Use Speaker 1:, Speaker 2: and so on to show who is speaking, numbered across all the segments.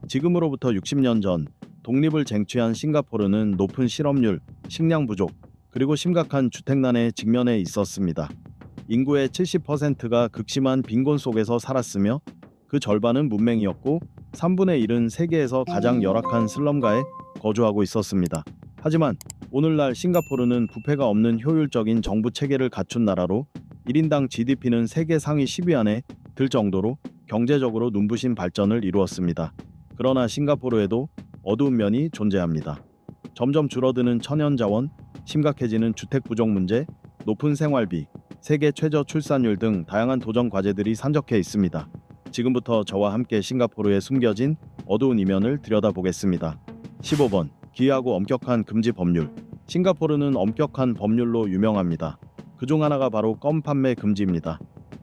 Speaker 1: 지금으로부터 60년 전 독립을 쟁취한 싱가포르는 높은 실업률, 식량 부족, 그리고 심각한 주택난에 직면해 있었습니다. 인구의 70%가 극심한 빈곤 속에서 살았으며 그 절반은 문맹이었고 3분의 1은 세계에서 가장 열악한 슬럼가에 거주하고 있었습니다. 하지만 오늘날 싱가포르는 부패가 없는 효율적인 정부 체계를 갖춘 나라로 1인당 GDP는 세계 상위 10위 안에 들 정도로 경제적으로 눈부신 발전을 이루었습니다. 그러나 싱가포르에도 어두운 면이 존재합니다. 점점 줄어드는 천연자원, 심각해지는 주택 부족 문제, 높은 생활비, 세계 최저 출산율 등 다양한 도전 과제들이 산적해 있습니다. 지금부터 저와 함께 싱가포르에 숨겨진 어두운 이면을 들여다보겠습니다. 15번. 기이하고 엄격한 금지 법률. 싱가포르는 엄격한 법률로 유명합니다. 그중 하나가 바로 껌 판매 금지입니다.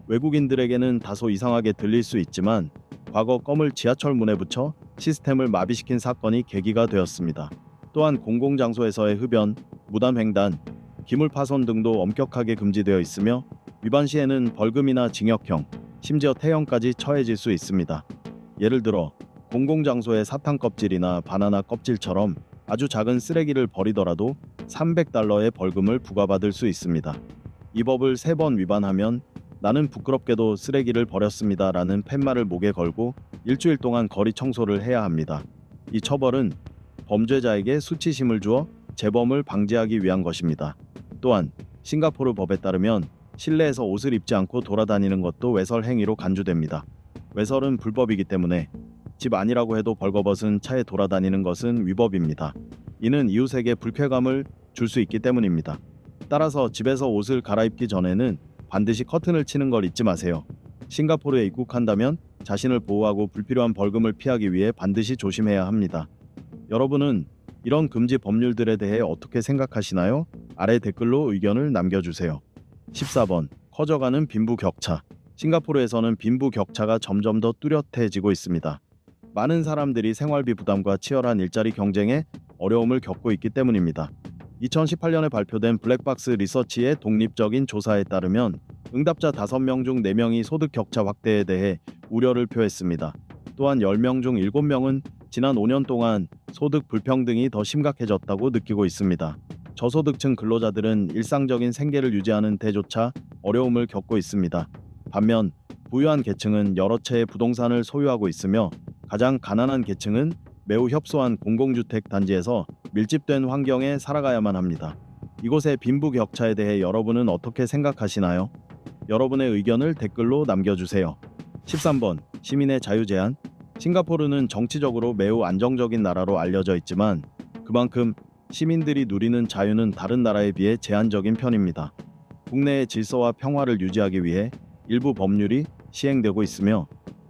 Speaker 1: 외국인들에게는 다소 이상하게 들릴 수 있지만 과거 껌을 지하철 문에 붙여 시스템을 마비시킨 사건이 계기가 되었습니다. 또한 공공장소에서의 흡연, 무단횡단, 기물파손 등도 엄격하게 금지되어 있으며 위반 시에는 벌금이나 징역형, 심지어 태형까지 처해질 수 있습니다. 예를 들어 공공장소의 사탕 껍질이나 바나나 껍질처럼 아주 작은 쓰레기를 버리더라도 $300의 벌금을 부과받을 수 있습니다. 이 법을 3번 위반하면 나는 부끄럽게도 쓰레기를 버렸습니다 라는 팻말을 목에 걸고 일주일 동안 거리 청소를 해야 합니다. 이 처벌은 범죄자에게 수치심을 주어 재범을 방지하기 위한 것입니다. 또한 싱가포르 법에 따르면 실내에서 옷을 입지 않고 돌아다니는 것도 외설 행위로 간주됩니다. 외설은 불법이기 때문에 집 안이라고 해도 벌거벗은 차에 돌아다니는 것은 위법입니다. 이는 이웃에게 불쾌감을 줄 수 있기 때문입니다. 따라서 집에서 옷을 갈아입기 전에는 반드시 커튼을 치는 걸 잊지 마세요. 싱가포르에 입국한다면 자신을 보호하고 불필요한 벌금을 피하기 위해 반드시 조심해야 합니다. 여러분은 이런 금지 법률들에 대해 어떻게 생각하시나요? 아래 댓글로 의견을 남겨주세요. 14번. 커져가는 빈부격차. 싱가포르에서는 빈부격차가 점점 더 뚜렷해지고 있습니다. 많은 사람들이 생활비 부담과 치열한 일자리 경쟁에 어려움을 겪고 있기 때문입니다. 2018년에 발표된 블랙박스 리서치의 독립적인 조사에 따르면 응답자 5명 중 4명이 소득 격차 확대에 대해 우려를 표했습니다. 또한 10명 중 7명은 지난 5년 동안 소득 불평등이 더 심각해졌다고 느끼고 있습니다. 저소득층 근로자들은 일상적인 생계를 유지하는 데조차 어려움을 겪고 있습니다. 반면 부유한 계층은 여러 채의 부동산을 소유하고 있으며 가장 가난한 계층은 매우 협소한 공공주택 단지에서 밀집된 환경에 살아가야만 합니다. 이곳의 빈부격차에 대해 여러분은 어떻게 생각하시나요? 여러분의 의견을 댓글로 남겨주세요. 13번. 시민의 자유 제한. 싱가포르는 정치적으로 매우 안정적인 나라로 알려져 있지만 그만큼 시민들이 누리는 자유는 다른 나라에 비해 제한적인 편입니다. 국내의 질서와 평화를 유지하기 위해 일부 법률이 시행되고 있으며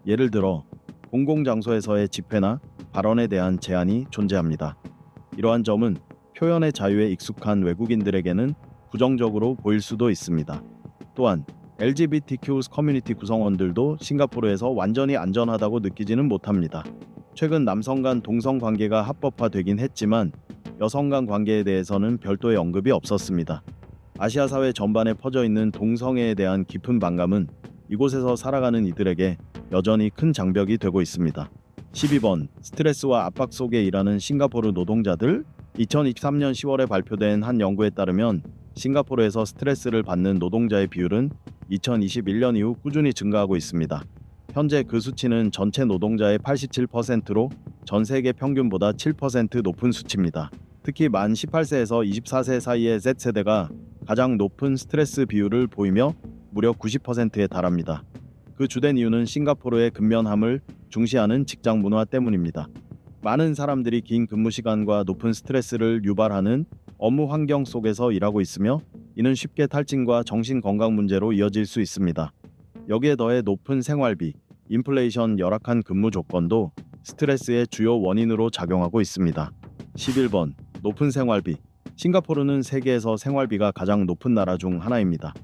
Speaker 1: 예를 들어 공공장소에서의 집회나 발언에 대한 제한이 존재합니다. 이러한 점은 표현의 자유에 익숙한 외국인들에게는 부정적으로 보일 수도 있습니다. 또한 LGBTQ 커뮤니티 구성원들도 싱가포르에서 완전히 안전하다고 느끼지는 못합니다. 최근 남성 간 동성 관계가 합법화되긴 했지만 여성 간 관계에 대해서는 별도의 언급이 없었습니다. 아시아 사회 전반에 퍼져 있는 동성애에 대한 깊은 반감은 이곳에서 살아가는 이들에게 여전히 큰 장벽이 되고 있습니다. 12번. 스트레스와 압박 속에 일하는 싱가포르 노동자들. 2023년 10월에 발표된 한 연구에 따르면 싱가포르에서 스트레스를 받는 노동자의 비율은 2021년 이후 꾸준히 증가하고 있습니다. 현재 그 수치는 전체 노동자의 87%로 전 세계 평균보다 7% 높은 수치입니다. 특히 만 18세에서 24세 사이의 Z세대가 가장 높은 스트레스 비율을 보이며 무려 90%에 달합니다. 그 주된 이유는 싱가포르의 근면함을 중시하는 직장 문화 때문입니다. 많은 사람들이 긴 근무 시간과 높은 스트레스를 유발하는 업무 환경 속에서 일하고 있으며 이는 쉽게 탈진과 정신 건강 문제로 이어질 수 있습니다. 여기에 더해 높은 생활비, 인플레이션, 열악한 근무 조건도 스트레스의 주요 원인으로 작용하고 있습니다. 11번. 높은 생활비. 싱가포르는 세계에서 생활비가 가장 높은 나라 중 하나입니다.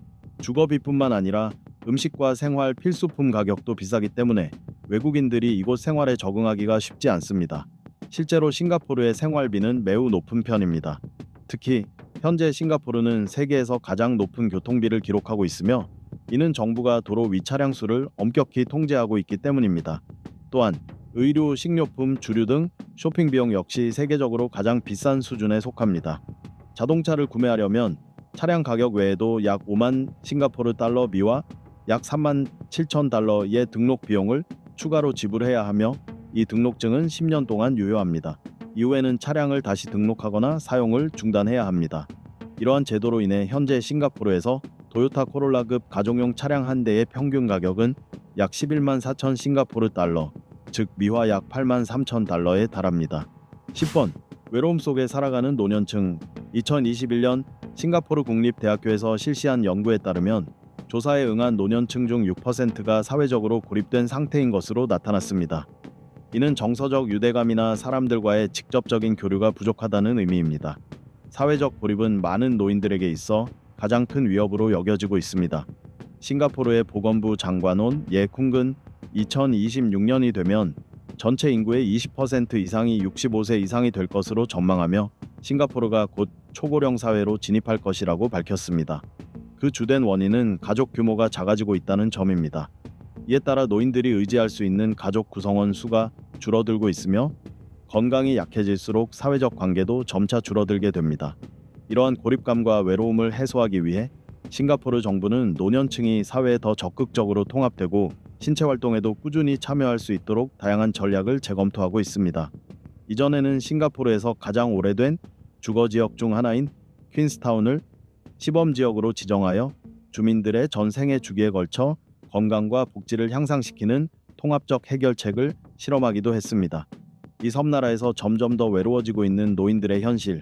Speaker 1: 주거비뿐만 아니라 음식과 생활 필수품 가격도 비싸기 때문에 외국인들이 이곳 생활에 적응하기가 쉽지 않습니다. 실제로 싱가포르의 생활비는 매우 높은 편입니다. 특히 현재 싱가포르는 세계에서 가장 높은 교통비를 기록하고 있으며 이는 정부가 도로 위 차량 수를 엄격히 통제하고 있기 때문입니다. 또한 의류, 식료품, 주류 등 쇼핑 비용 역시 세계적으로 가장 비싼 수준에 속합니다. 자동차를 구매하려면 차량 가격 외에도 약 5만 싱가포르 달러 미와 약 3만 7천 달러의 등록 비용을 추가로 지불해야 하며 이 등록증은 10년 동안 유효합니다. 이후에는 차량을 다시 등록하거나 사용을 중단해야 합니다. 이러한 제도로 인해 현재 싱가포르에서 토요타 코롤라급 가정용 차량 한 대의 평균 가격은 약 11만 4천 싱가포르 달러, 즉 미화 약 8만 3천 달러에 달합니다. 10번 외로움 속에 살아가는 노년층. 2021년 싱가포르 국립대학교에서 실시한 연구에 따르면 조사에 응한 노년층 중 6%가 사회적으로 고립된 상태인 것으로 나타났습니다. 이는 정서적 유대감이나 사람들과의 직접적인 교류가 부족하다는 의미입니다. 사회적 고립은 많은 노인들에게 있어 가장 큰 위협으로 여겨지고 있습니다. 싱가포르의 보건부 장관온 예 쿵근 2026년이 되면 전체 인구의 20% 이상이 65세 이상이 될 것으로 전망하며 싱가포르가 곧 초고령 사회로 진입할 것이라고 밝혔습니다. 그 주된 원인은 가족 규모가 작아지고 있다는 점입니다. 이에 따라 노인들이 의지할 수 있는 가족 구성원 수가 줄어들고 있으며 건강이 약해질수록 사회적 관계도 점차 줄어들게 됩니다. 이러한 고립감과 외로움을 해소하기 위해 싱가포르 정부는 노년층이 사회에 더 적극적으로 통합되고 신체 활동에도 꾸준히 참여할 수 있도록 다양한 전략을 재검토하고 있습니다. 이전에는 싱가포르에서 가장 오래된 주거 지역 중 하나인 퀸스타운을 시범 지역으로 지정하여 주민들의 전 생애 주기에 걸쳐 건강과 복지를 향상시키는 통합적 해결책을 실험하기도 했습니다. 이 섬나라에서 점점 더 외로워지고 있는 노인들의 현실,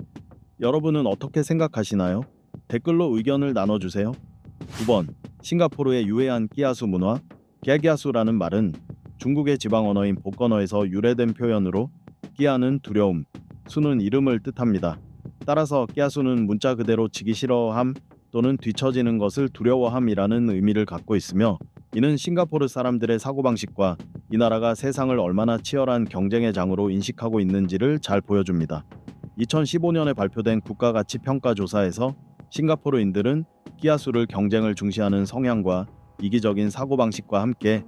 Speaker 1: 여러분은 어떻게 생각하시나요? 댓글로 의견을 나눠주세요. 9번 싱가포르의 유해한 끼아수 문화. 깨기아수라는 말은 중국의 지방 언어인 복건어에서 유래된 표현으로 끼아는 두려움, 수는 이름을 뜻합니다. 따라서 끼아수는 문자 그대로 지기 싫어함 또는 뒤처지는 것을 두려워함이라는 의미를 갖고 있으며 이는 싱가포르 사람들의 사고방식과 이 나라가 세상을 얼마나 치열한 경쟁의 장으로 인식하고 있는지를 잘 보여줍니다. 2015년에 발표된 국가가치평가조사에서 싱가포르인들은 끼아수를 경쟁을 중시하는 성향과 이기적인 사고방식과 함께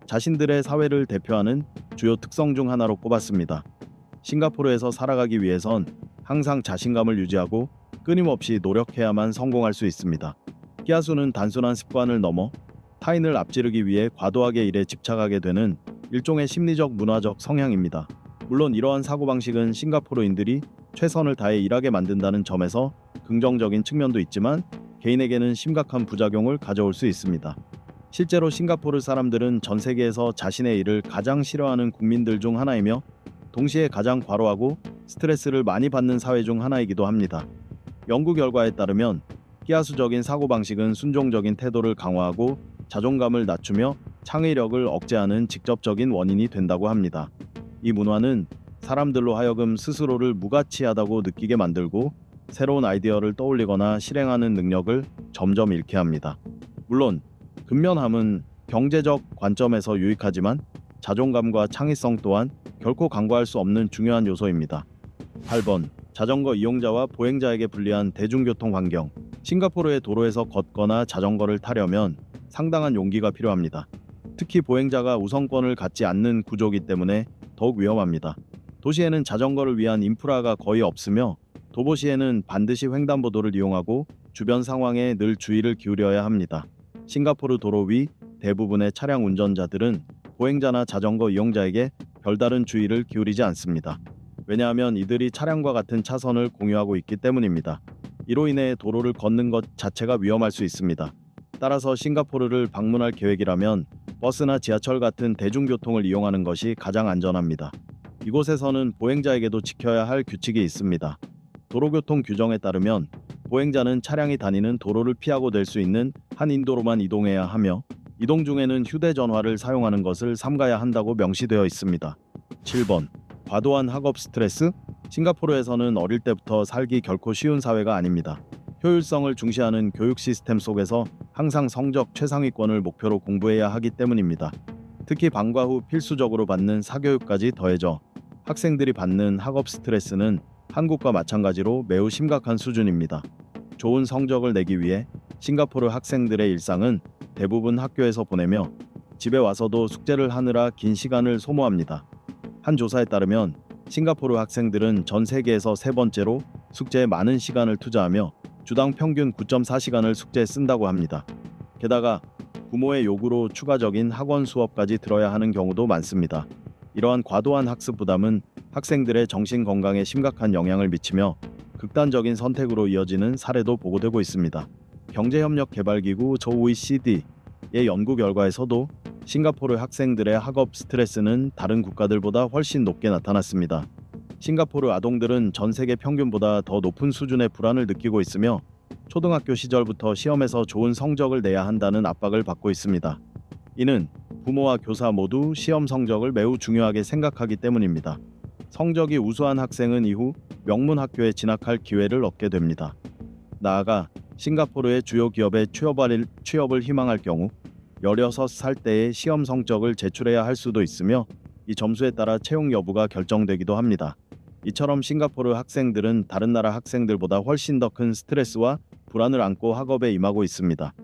Speaker 1: 자신들의 사회를 대표하는 주요 특성 중 하나로 꼽았습니다. 싱가포르에서 살아가기 위해선 항상 자신감을 유지하고 끊임없이 노력해야만 성공할 수 있습니다. 끼아수는 단순한 습관을 넘어 타인을 앞지르기 위해 과도하게 일에 집착하게 되는 일종의 심리적 문화적 성향입니다. 물론 이러한 사고방식은 싱가포르인들이 최선을 다해 일하게 만든다는 점에서 긍정적인 측면도 있지만 개인에게는 심각한 부작용을 가져올 수 있습니다. 실제로 싱가포르 사람들은 전 세계에서 자신의 일을 가장 싫어하는 국민들 중 하나이며 동시에 가장 과로하고 스트레스를 많이 받는 사회 중 하나이기도 합니다. 연구 결과에 따르면 끼아수적인 사고방식은 순종적인 태도를 강화하고 자존감을 낮추며 창의력을 억제하는 직접적인 원인이 된다고 합니다. 이 문화는 사람들로 하여금 스스로를 무가치하다고 느끼게 만들고 새로운 아이디어를 떠올리거나 실행하는 능력을 점점 잃게 합니다. 물론 근면함은 경제적 관점에서 유익하지만 자존감과 창의성 또한 결코 간과할 수 없는 중요한 요소입니다. 8번 자전거 이용자와 보행자에게 불리한 대중교통 환경. 싱가포르의 도로에서 걷거나 자전거를 타려면 상당한 용기가 필요합니다. 특히 보행자가 우선권을 갖지 않는 구조이기 때문에 더욱 위험합니다. 도시에는 자전거를 위한 인프라가 거의 없으며 도보시에는 반드시 횡단보도를 이용하고 주변 상황에 늘 주의를 기울여야 합니다. 싱가포르 도로 위 대부분의 차량 운전자들은 보행자나 자전거 이용자에게 별다른 주의를 기울이지 않습니다. 왜냐하면 이들이 차량과 같은 차선을 공유하고 있기 때문입니다. 이로 인해 도로를 걷는 것 자체가 위험할 수 있습니다. 따라서 싱가포르를 방문할 계획이라면 버스나 지하철 같은 대중교통을 이용하는 것이 가장 안전합니다. 이곳에서는 보행자에게도 지켜야 할 규칙이 있습니다. 도로교통 규정에 따르면 보행자는 차량이 다니는 도로를 피하고 될 수 있는 한 인도로만 이동해야 하며 이동 중에는 휴대전화를 사용하는 것을 삼가야 한다고 명시되어 있습니다. 7번 과도한 학업 스트레스. 싱가포르에서는 어릴 때부터 살기 결코 쉬운 사회가 아닙니다. 효율성을 중시하는 교육 시스템 속에서 항상 성적 최상위권을 목표로 공부해야 하기 때문입니다. 특히 방과 후 필수적으로 받는 사교육까지 더해져 학생들이 받는 학업 스트레스는 한국과 마찬가지로 매우 심각한 수준입니다. 좋은 성적을 내기 위해 싱가포르 학생들의 일상은 대부분 학교에서 보내며 집에 와서도 숙제를 하느라 긴 시간을 소모합니다. 한 조사에 따르면 싱가포르 학생들은 전 세계에서 세 번째로 숙제에 많은 시간을 투자하며 주당 평균 9.4시간을 숙제에 쓴다고 합니다. 게다가 부모의 요구로 추가적인 학원 수업까지 들어야 하는 경우도 많습니다. 이러한 과도한 학습 부담은 학생들의 정신 건강에 심각한 영향을 미치며 극단적인 선택으로 이어지는 사례도 보고되고 있습니다. 경제협력개발기구 OECD의 연구 결과에서도 싱가포르 학생들의 학업 스트레스는 다른 국가들보다 훨씬 높게 나타났습니다. 싱가포르 아동들은 전 세계 평균보다 더 높은 수준의 불안을 느끼고 있으며 초등학교 시절부터 시험에서 좋은 성적을 내야 한다는 압박을 받고 있습니다. 이는 부모와 교사 모두 시험 성적을 매우 중요하게 생각하기 때문입니다. 성적이 우수한 학생은 이후 명문 학교에 진학할 기회를 얻게 됩니다. 나아가 싱가포르의 주요 기업에 취업을 희망할 경우 16살 때의 시험 성적을 제출해야 할 수도 있으며 이 점수에 따라 채용 여부가 결정되기도 합니다. 이처럼 싱가포르 학생들은 다른 나라 학생들보다 훨씬 더 큰 스트레스와 불안을 안고 학업에 임하고 있습니다.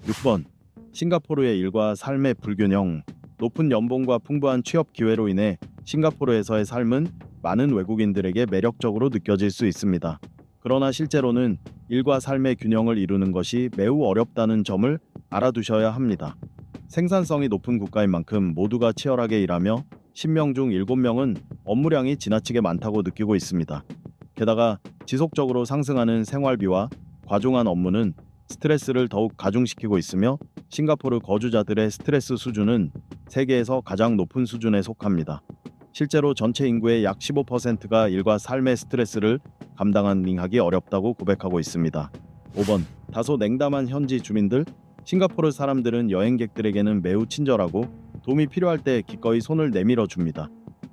Speaker 1: 6번. 싱가포르의 일과 삶의 불균형. 높은 연봉과 풍부한 취업 기회로 인해 싱가포르에서의 삶은 많은 외국인들에게 매력적으로 느껴질 수 있습니다. 그러나 실제로는 일과 삶의 균형을 이루는 것이 매우 어렵다는 점을 알아두셔야 합니다. 생산성이 높은 국가인 만큼 모두가 치열하게 일하며 10명 중 7명은 업무량이 지나치게 많다고 느끼고 있습니다. 게다가 지속적으로 상승하는 생활비와 과중한 업무는 스트레스를 더욱 가중시키고 있으며 싱가포르 거주자들의 스트레스 수준은 세계에서 가장 높은 수준에 속합니다. 실제로 전체 인구의 약 15%가 일과 삶의 스트레스를 감당하기 어렵다고 고백하고 있습니다. 5번. 다소 냉담한 현지 주민들. 싱가포르 사람들은 여행객들에게는 매우 친절하고 도움이 필요할 때 기꺼이 손을 내밀어 줍니다.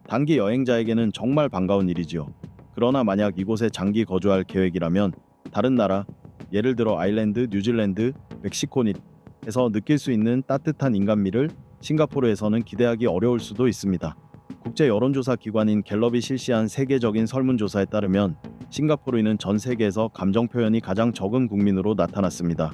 Speaker 1: 단기 여행자에게는 정말 반가운 일이지요. 그러나 만약 이곳에 장기 거주할 계획이라면 다른 나라, 예를 들어 아일랜드, 뉴질랜드, 멕시코에서 느낄 수 있는 따뜻한 인간미를 싱가포르에서는 기대하기 어려울 수도 있습니다. 국제 여론조사 기관인 갤럽이 실시한 세계적인 설문조사에 따르면 싱가포르인은 전 세계에서 감정 표현이 가장 적은 국민으로 나타났습니다.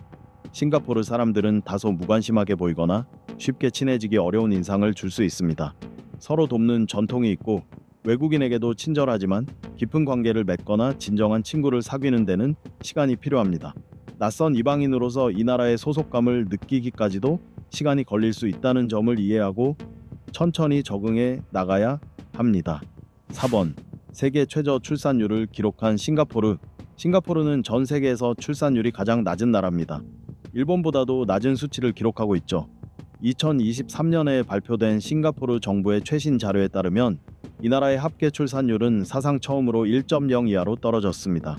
Speaker 1: 싱가포르 사람들은 다소 무관심하게 보이거나 쉽게 친해지기 어려운 인상을 줄 수 있습니다. 서로 돕는 전통이 있고 외국인에게도 친절하지만 깊은 관계를 맺거나 진정한 친구를 사귀는 데는 시간이 필요합니다. 낯선 이방인으로서 이 나라의 소속감을 느끼기까지도 시간이 걸릴 수 있다는 점을 이해하고 천천히 적응해 나가야 합니다. 4번. 세계 최저 출산율을 기록한 싱가포르. 싱가포르는 전 세계에서 출산율이 가장 낮은 나라입니다. 일본보다도 낮은 수치를 기록하고 있죠. 2023년에 발표된 싱가포르 정부의 최신 자료에 따르면 이 나라의 합계 출산율은 사상 처음으로 1.0 이하로 떨어졌습니다.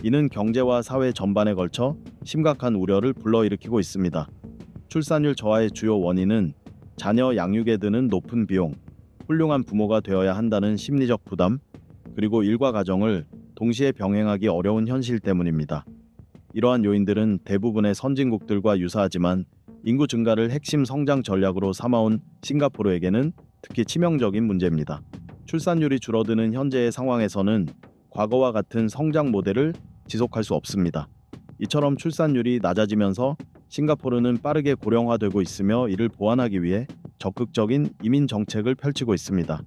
Speaker 1: 이는 경제와 사회 전반에 걸쳐 심각한 우려를 불러일으키고 있습니다. 출산율 저하의 주요 원인은 자녀 양육에 드는 높은 비용, 훌륭한 부모가 되어야 한다는 심리적 부담, 그리고 일과 가정을 동시에 병행하기 어려운 현실 때문입니다. 이러한 요인들은 대부분의 선진국들과 유사하지만 인구 증가를 핵심 성장 전략으로 삼아온 싱가포르에게는 특히 치명적인 문제입니다. 출산율이 줄어드는 현재의 상황에서는 과거와 같은 성장 모델을 지속할 수 없습니다. 이처럼 출산율이 낮아지면서 싱가포르는 빠르게 고령화되고 있으며 이를 보완하기 위해 적극적인 이민 정책을 펼치고 있습니다.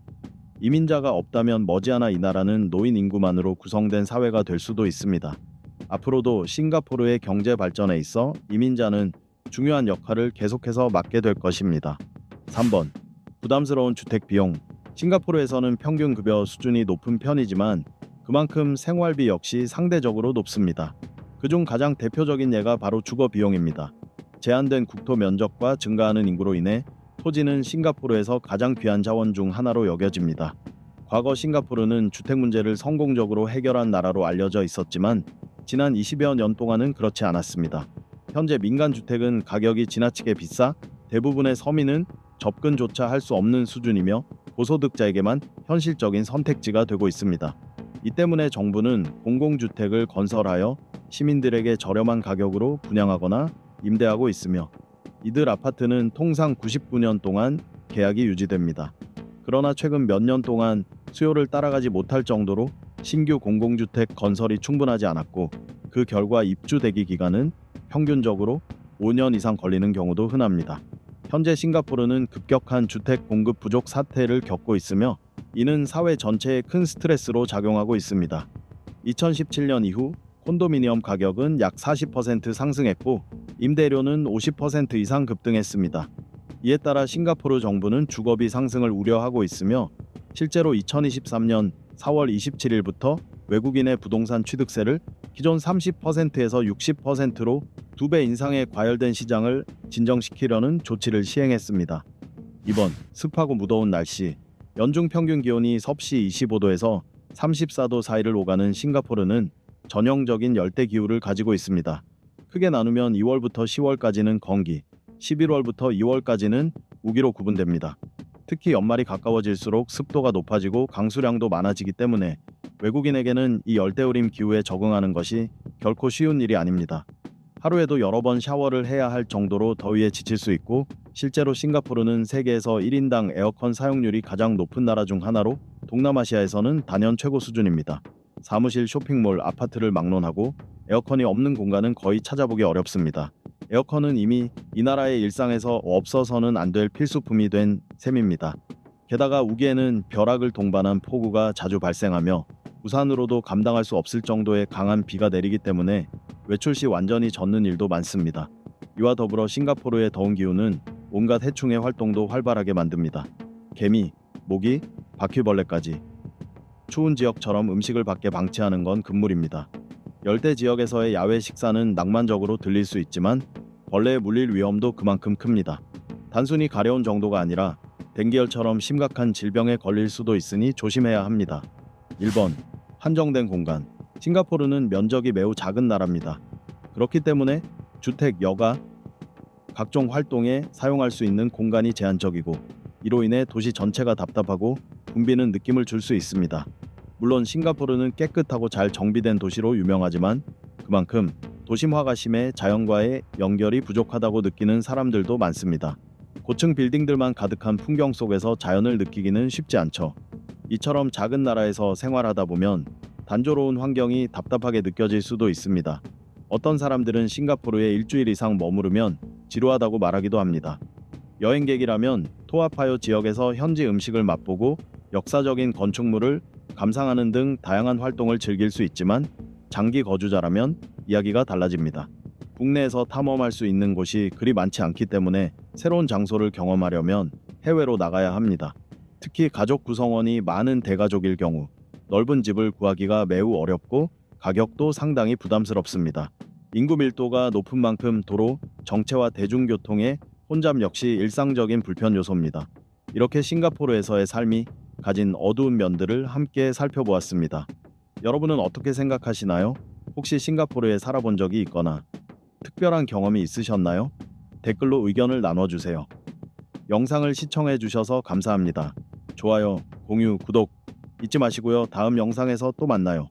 Speaker 1: 이민자가 없다면 머지않아 이 나라는 노인 인구만으로 구성된 사회가 될 수도 있습니다. 앞으로도 싱가포르의 경제 발전에 있어 이민자는 중요한 역할을 계속해서 맡게 될 것입니다. 3번. 부담스러운 주택 비용. 싱가포르에서는 평균 급여 수준이 높은 편이지만 그만큼 생활비 역시 상대적으로 높습니다. 그중 가장 대표적인 예가 바로 주거 비용입니다. 제한된 국토 면적과 증가하는 인구로 인해 토지는 싱가포르에서 가장 귀한 자원 중 하나로 여겨집니다. 과거 싱가포르는 주택 문제를 성공적으로 해결한 나라로 알려져 있었지만 지난 20여 년 동안은 그렇지 않았습니다. 현재 민간 주택은 가격이 지나치게 비싸 대부분의 서민은 접근조차 할 수 없는 수준이며 고소득자에게만 현실적인 선택지가 되고 있습니다. 이 때문에 정부는 공공주택을 건설하여 시민들에게 저렴한 가격으로 분양하거나 임대하고 있으며 이들 아파트는 통상 99년 동안 계약이 유지됩니다. 그러나 최근 몇 년 동안 수요를 따라가지 못할 정도로 신규 공공주택 건설이 충분하지 않았고 그 결과 입주 대기 기간은 평균적으로 5년 이상 걸리는 경우도 흔합니다. 현재 싱가포르는 급격한 주택 공급 부족 사태를 겪고 있으며 이는 사회 전체에 큰 스트레스로 작용하고 있습니다. 2017년 이후 콘도미니엄 가격은 약 40% 상승했고 임대료는 50% 이상 급등했습니다. 이에 따라 싱가포르 정부는 주거비 상승을 우려하고 있으며 실제로 2023년 4월 27일부터 외국인의 부동산 취득세를 기존 30%에서 60%로 2배 인상에 과열된 시장을 진정시키려는 조치를 시행했습니다. 이번 습하고 무더운 날씨, 연중 평균 기온이 섭씨 25도에서 34도 사이를 오가는 싱가포르는 전형적인 열대 기후를 가지고 있습니다. 크게 나누면 2월부터 10월까지는 건기, 11월부터 2월까지는 우기로 구분됩니다. 특히 연말이 가까워질수록 습도가 높아지고 강수량도 많아지기 때문에 외국인에게는 이 열대우림 기후에 적응하는 것이 결코 쉬운 일이 아닙니다. 하루에도 여러 번 샤워를 해야 할 정도로 더위에 지칠 수 있고 실제로 싱가포르는 세계에서 1인당 에어컨 사용률이 가장 높은 나라 중 하나로 동남아시아에서는 단연 최고 수준입니다. 사무실, 쇼핑몰, 아파트를 막론하고 에어컨이 없는 공간은 거의 찾아보기 어렵습니다. 에어컨은 이미 이 나라의 일상에서 없어서는 안 될 필수품이 된 셈입니다. 게다가 우기에는 벼락을 동반한 폭우가 자주 발생하며 우산으로도 감당할 수 없을 정도의 강한 비가 내리기 때문에 외출 시 완전히 젖는 일도 많습니다. 이와 더불어 싱가포르의 더운 기후는 온갖 해충의 활동도 활발하게 만듭니다. 개미, 모기, 바퀴벌레까지. 추운 지역처럼 음식을 밖에 방치하는 건 금물입니다. 열대 지역에서의 야외 식사는 낭만적으로 들릴 수 있지만 벌레에 물릴 위험도 그만큼 큽니다. 단순히 가려운 정도가 아니라 댕기열처럼 심각한 질병에 걸릴 수도 있으니 조심해야 합니다. 1번. 한정된 공간. 싱가포르는 면적이 매우 작은 나라입니다. 그렇기 때문에 주택, 여가, 각종 활동에 사용할 수 있는 공간이 제한적이고 이로 인해 도시 전체가 답답하고 붐비는 느낌을 줄 수 있습니다. 물론 싱가포르는 깨끗하고 잘 정비된 도시로 유명하지만 그만큼 도심화가 심해 자연과의 연결이 부족하다고 느끼는 사람들도 많습니다. 고층 빌딩들만 가득한 풍경 속에서 자연을 느끼기는 쉽지 않죠. 이처럼 작은 나라에서 생활하다 보면 단조로운 환경이 답답하게 느껴질 수도 있습니다. 어떤 사람들은 싱가포르에 일주일 이상 머무르면 지루하다고 말하기도 합니다. 여행객이라면 토아파요 지역에서 현지 음식을 맛보고 역사적인 건축물을 감상하는 등 다양한 활동을 즐길 수 있지만 장기 거주자라면 이야기가 달라집니다. 국내에서 탐험할 수 있는 곳이 그리 많지 않기 때문에 새로운 장소를 경험하려면 해외로 나가야 합니다. 특히 가족 구성원이 많은 대가족일 경우 넓은 집을 구하기가 매우 어렵고 가격도 상당히 부담스럽습니다. 인구 밀도가 높은 만큼 도로, 정체와 대중교통의 혼잡 역시 일상적인 불편 요소입니다. 이렇게 싱가포르에서의 삶이 가진 어두운 면들을 함께 살펴보았습니다. 여러분은 어떻게 생각하시나요? 혹시 싱가포르에 살아본 적이 있거나 특별한 경험이 있으셨나요? 댓글로 의견을 나눠주세요. 영상을 시청해 주셔서 감사합니다. 좋아요, 공유, 구독 잊지 마시고요. 다음 영상에서 또 만나요.